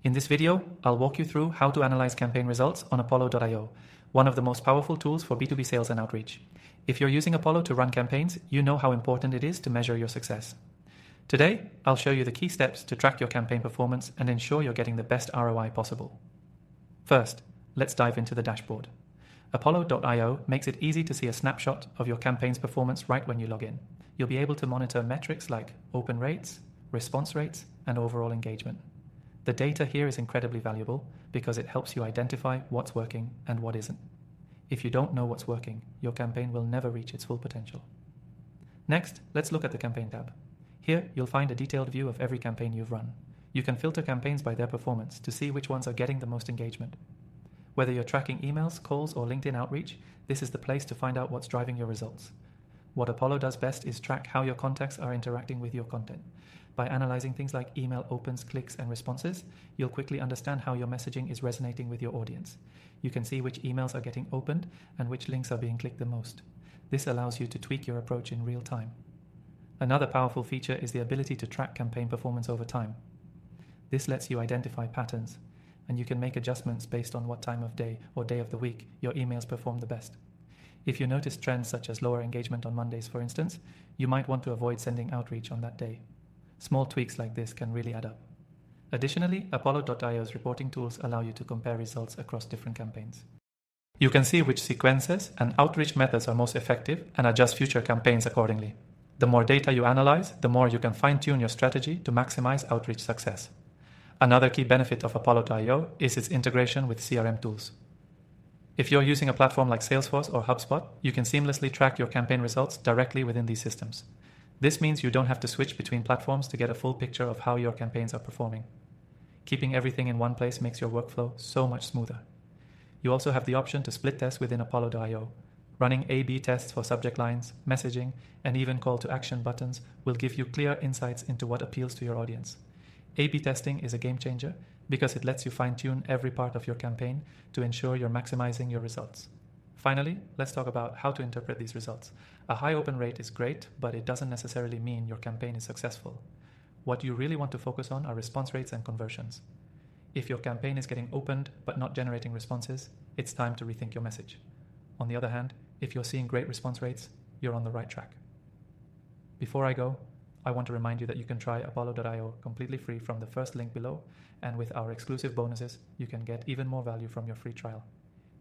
In this video, I'll walk you through how to analyze campaign results on Apollo.io, one of the most powerful tools for B2B sales and outreach. If you're using Apollo to run campaigns, you know how important it is to measure your success. Today, I'll show you the key steps to track your campaign performance and ensure you're getting the best ROI possible. First, let's dive into the dashboard. Apollo.io makes it easy to see a snapshot of your campaign's performance right when you log in. You'll be able to monitor metrics like open rates, response rates, and overall engagement. The data here is incredibly valuable because it helps you identify what's working and what isn't. If you don't know what's working, your campaign will never reach its full potential. Next, let's look at the campaign tab. Here, you'll find a detailed view of every campaign you've run. You can filter campaigns by their performance to see which ones are getting the most engagement. Whether you're tracking emails, calls, or LinkedIn outreach, this is the place to find out what's driving your results. What Apollo does best is track how your contacts are interacting with your content. By analyzing things like email opens, clicks, and responses, you'll quickly understand how your messaging is resonating with your audience. You can see which emails are getting opened and which links are being clicked the most. This allows you to tweak your approach in real time. Another powerful feature is the ability to track campaign performance over time. This lets you identify patterns, and you can make adjustments based on what time of day or day of the week your emails perform the best. If you notice trends such as lower engagement on Mondays, for instance, you might want to avoid sending outreach on that day. Small tweaks like this can really add up. Additionally, Apollo.io's reporting tools allow you to compare results across different campaigns. You can see which sequences and outreach methods are most effective and adjust future campaigns accordingly. The more data you analyze, the more you can fine-tune your strategy to maximize outreach success. Another key benefit of Apollo.io is its integration with CRM tools. If you're using a platform like Salesforce or HubSpot, you can seamlessly track your campaign results directly within these systems. This means you don't have to switch between platforms to get a full picture of how your campaigns are performing. Keeping everything in one place makes your workflow so much smoother. You also have the option to split test within Apollo.io. Running A/B tests for subject lines, messaging, and even call to action buttons will give you clear insights into what appeals to your audience. A/B testing is a game changer because it lets you fine-tune every part of your campaign to ensure you're maximizing your results. Finally, let's talk about how to interpret these results. A high open rate is great, but it doesn't necessarily mean your campaign is successful. What you really want to focus on are response rates and conversions. If your campaign is getting opened but not generating responses, it's time to rethink your message. On the other hand, if you're seeing great response rates, you're on the right track. Before I go, I want to remind you that you can try Apollo.io completely free from the first link below, and with our exclusive bonuses, you can get even more value from your free trial.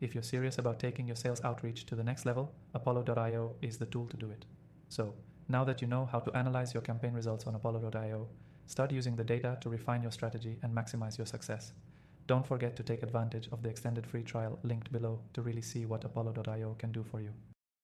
If you're serious about taking your sales outreach to the next level, Apollo.io is the tool to do it. So, now that you know how to analyze your campaign results on Apollo.io, start using the data to refine your strategy and maximize your success. Don't forget to take advantage of the extended free trial linked below to really see what Apollo.io can do for you.